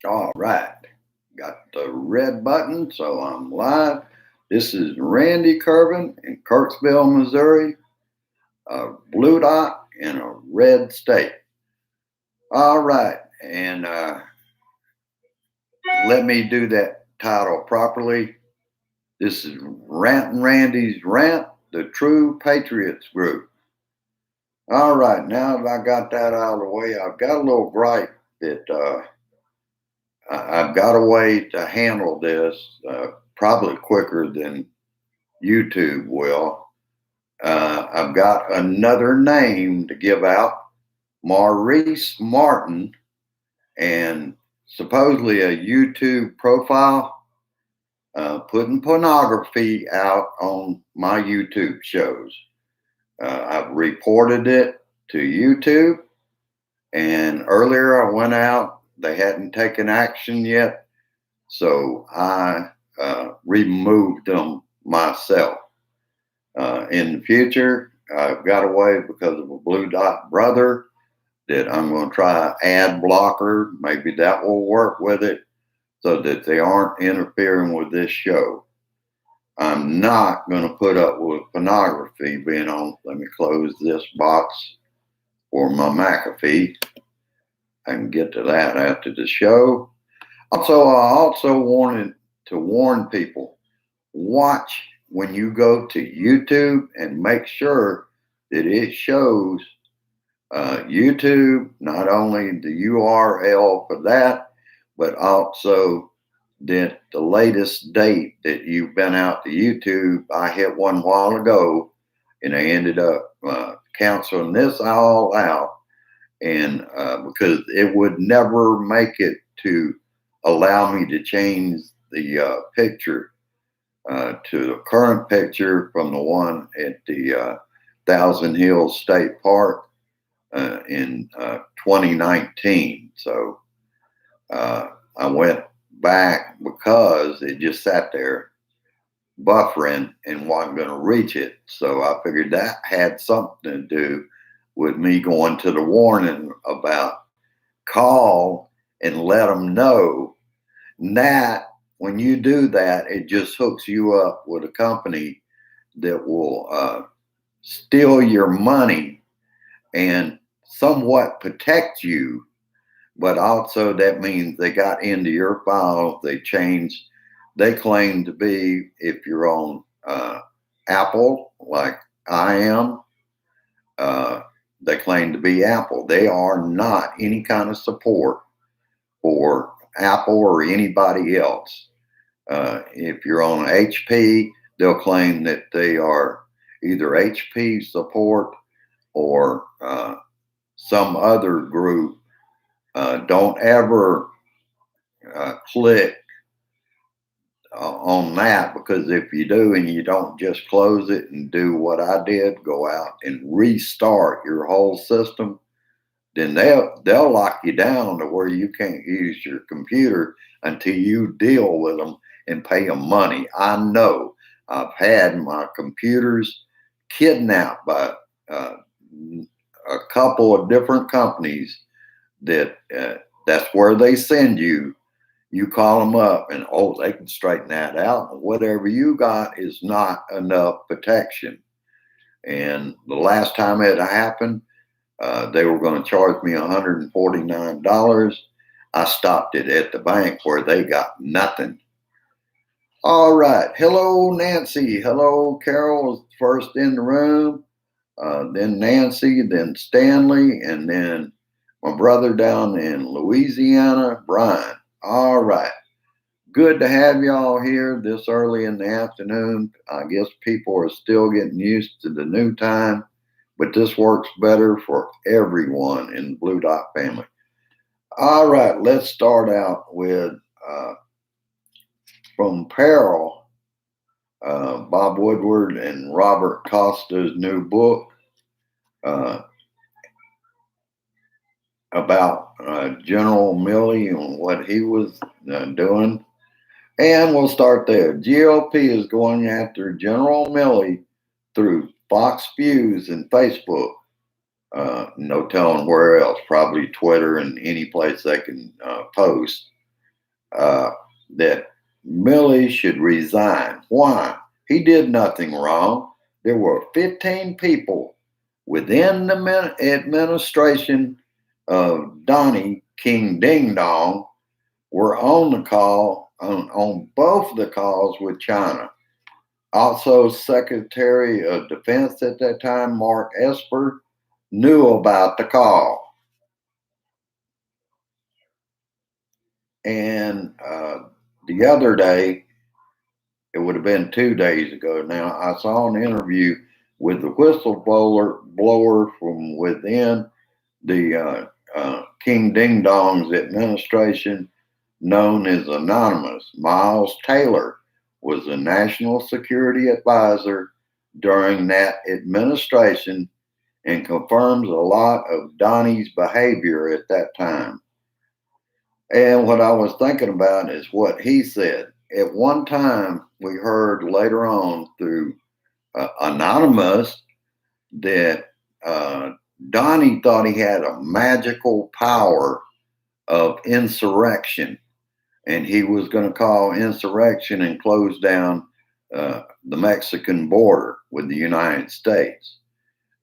All right. Got the red button, so I'm live. This is Randy Kervin in Kirksville, Missouri, a blue dot in a red state. All right. And let me do that title properly. This is Rantin Randy's Rant, the True Patriots group. All right. Now that I got that out of the way, I've got a little gripe that I've got a way to handle this probably quicker than YouTube will. I've got another name to give out, Maurice Martin, and supposedly a YouTube profile putting pornography out on my YouTube shows. I've reported it to YouTube, and earlier I went out. They hadn't taken action yet, so I removed them myself. In the future, I've got away because of a blue dot brother that I'm going to try ad blocker. Maybe that will work with it so that they aren't interfering with this show. I'm not going to put up with pornography being on. Let me close this box for my McAfee. I can get to that after the show. Also, I also wanted to warn people, watch when you go to YouTube and make sure that it shows YouTube, not only the URL for that, but also that the latest date that you've been out to YouTube. I hit one while ago and I ended up canceling this all out. And because it would never make it to allow me to change the picture to the current picture from the one at the Thousand Hills State Park in 2019. So I went back because it just sat there buffering and wasn't going to reach it. So I figured that had something to do with me going to the warning about call and let them know. And that when you do that, it just hooks you up with a company that will steal your money and somewhat protect you. But also that means they got into your file. They changed. They claim to be, if you're on Apple, like I am, they claim to be Apple. They are not any kind of support for Apple or anybody else. If you're on HP, they'll claim that they are either HP support or some other group. Don't ever click on that, because if you do and you don't just close it and do what I did, go out and restart your whole system, then they'll lock you down to where you can't use your computer until you deal with them and pay them money. I know I've had my computers kidnapped by a couple of different companies that that's where they send you. You call them up and, oh, they can straighten that out. Whatever you got is not enough protection. And the last time it happened, they were going to charge me $149. I stopped it at the bank where they got nothing. All right. Hello, Nancy. Hello, Carol was first in the room. Then Nancy, then Stanley, and then my brother down in Louisiana, Brian. All right. Good to have y'all here this early in the afternoon. I guess people are still getting used to the new time, but this works better for everyone in the Blue Dot family. All right, let's start out with from Peril, Bob Woodward and Robert Costa's new book about General Milley and what he was doing. And we'll start there. GOP is going after General Milley through Fox Views and Facebook. No telling where else, probably Twitter and any place they can post. that Milley should resign. Why? He did nothing wrong. There were 15 people within the administration of Donnie King Ding Dong were on the call, on both the calls with China. Also, Secretary of Defense at that time, Mark Esper, knew about the call. And the other day, it would have been 2 days ago now, I saw an interview with the whistleblower from within the King Ding Dong's administration, known as Anonymous. Miles Taylor was the national security advisor during that administration and confirms a lot of Donnie's behavior at that time. And what I was thinking about is what he said. At one time, we heard later on through Anonymous that Donnie thought he had a magical power of insurrection, and he was going to call insurrection and close down the Mexican border with the United States.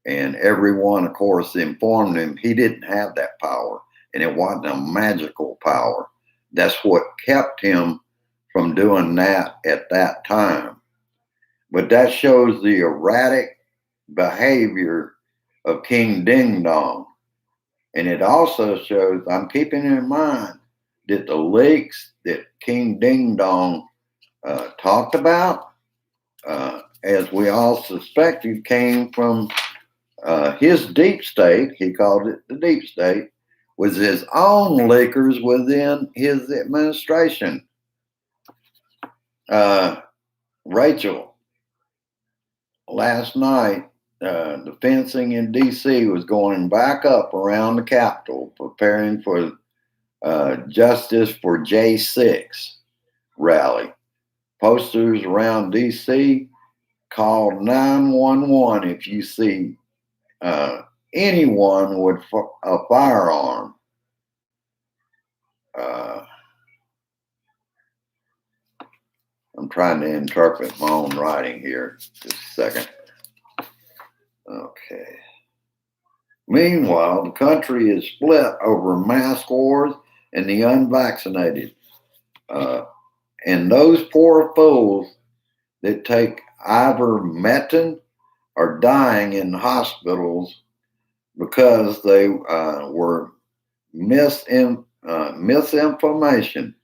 And everyone, of course, informed him he didn't have that power, and it wasn't a magical power. That's what kept him from doing that at that time. But that shows the erratic behavior of King Ding Dong. And it also shows, I'm keeping in mind that the leaks that King Ding Dong talked about, as we all suspected, came from his deep state. He called it the deep state, was his own leakers within his administration. Rachel, last night, the fencing in D.C. was going back up around the Capitol, preparing for Justice for J6 rally. Posters around D.C. called 911 if you see anyone with a firearm. I'm trying to interpret my own writing here. Just a second. Okay. Meanwhile, the country is split over mask wars and the unvaccinated. And those poor fools that take ivermectin are dying in hospitals because they were misinformation.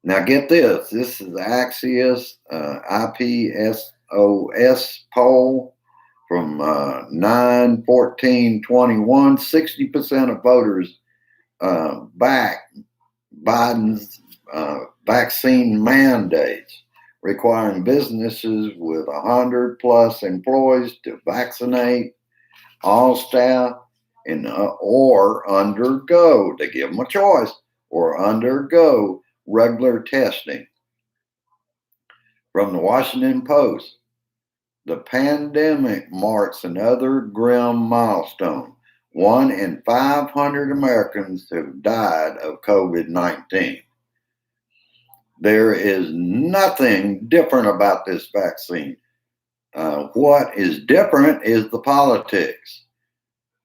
Now get this. This is Axios IPSOS poll from 9/14/21. 60% of voters back Biden's vaccine mandates, requiring businesses with 100 plus employees to vaccinate all staff and or undergo. They give them a choice, or undergo regular testing. From the Washington Post, the pandemic marks another grim milestone. 1 in 500 Americans have died of COVID-19. There is nothing different about this vaccine. What is different is the politics.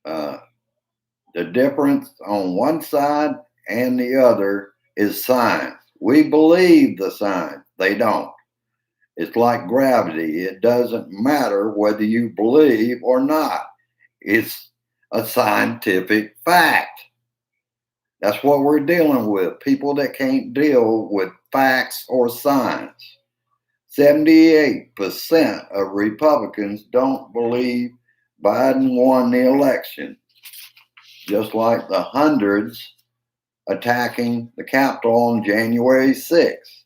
The difference on one side and the other is science. We believe the science. They don't. It's like gravity. It doesn't matter whether you believe or not. It's a scientific fact. That's what we're dealing with. People that can't deal with facts or science. 78% of Republicans don't believe Biden won the election, just like the hundreds attacking the Capitol on January 6th.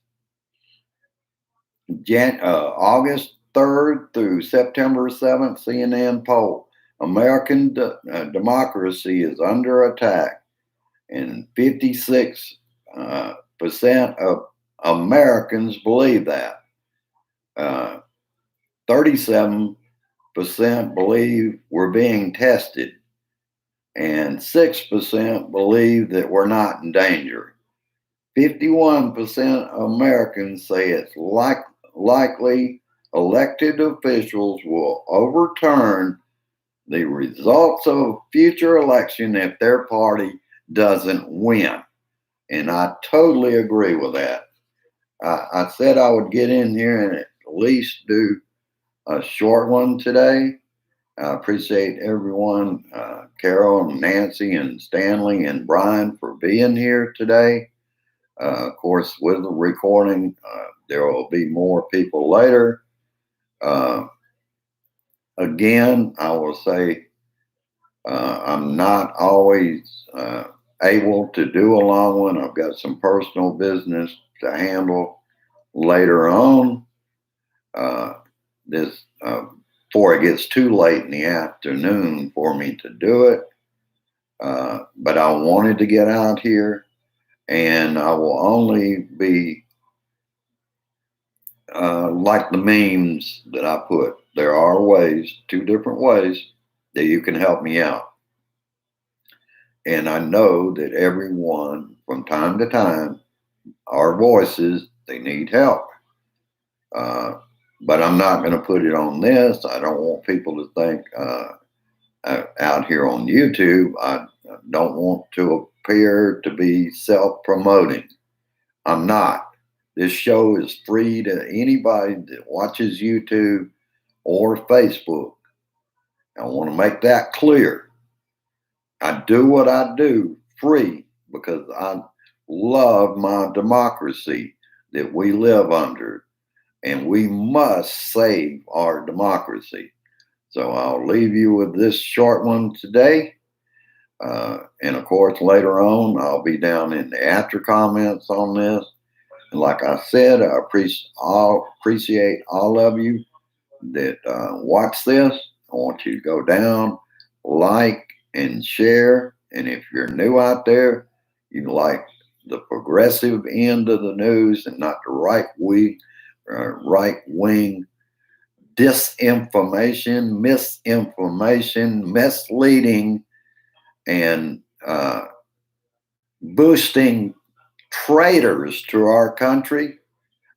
August 3rd through September 7th, CNN poll. American democracy is under attack, and 56% of Americans believe that. 37% believe we're being tested, and 6% believe that we're not in danger. 51% of Americans say it's likely elected officials will overturn the results of a future election if their party doesn't win. And I totally agree with that. I said I would get in here and at least do a short one today. I appreciate everyone, Carol and Nancy and Stanley and Brian, for being here today. Of course, with the recording, there will be more people later. Again, I will say I'm not always able to do a long one. I've got some personal business to handle later on. This before it gets too late in the afternoon for me to do it. But I wanted to get out here, and I will only be like the memes that I put. There are ways, 2 different ways that you can help me out. And I know that everyone from time to time, our voices, they need help. But I'm not going to put it on this. I don't want people to think out here on YouTube, I don't want to appear to be self-promoting. I'm not. This show is free to anybody that watches YouTube or Facebook. I want to make that clear. I do what I do free because I love my democracy that we live under, and we must save our democracy. So I'll leave you with this short one today. And of course, later on, I'll be down in the after comments on this. And like I said, I appreciate all of you that watch this. I want you to go down, like, and share. And if you're new out there, you like the progressive end of the news and not the right wing disinformation, misinformation, misleading, and boosting traitors to our country,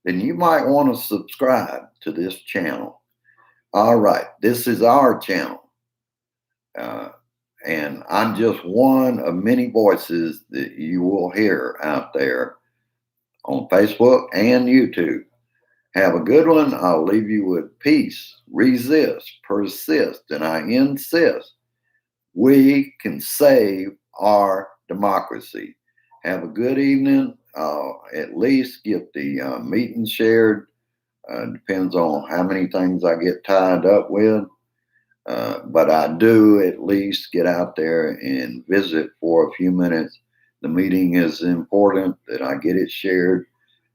then you might want to subscribe to this channel. All right, this is our channel. And I'm just one of many voices that you will hear out there on Facebook and YouTube. Have a good one. I'll leave you with peace, resist, persist, and I insist we can save our democracy. Have a good evening. At least get the meeting shared. Depends on how many things I get tied up with. But I do at least get out there and visit for a few minutes. The meeting is important that I get it shared.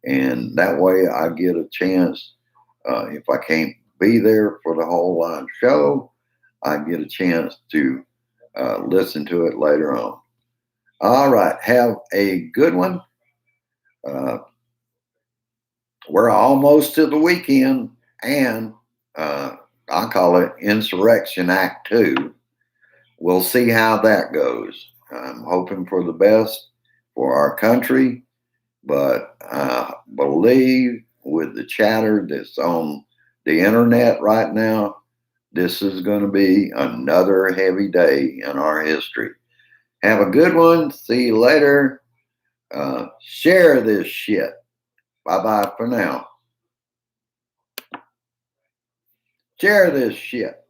And that way I get a chance, if I can't be there for the whole live show, I get a chance to listen to it later on. All right. Have a good one. We're almost to the weekend, and I call it Insurrection Act 2. We'll see how that goes. I'm hoping for the best for our country, but I believe with the chatter that's on the internet right now, this is going to be another heavy day in our history. Have a good one. See you later. Share this shit. Bye-bye for now. Share this shit.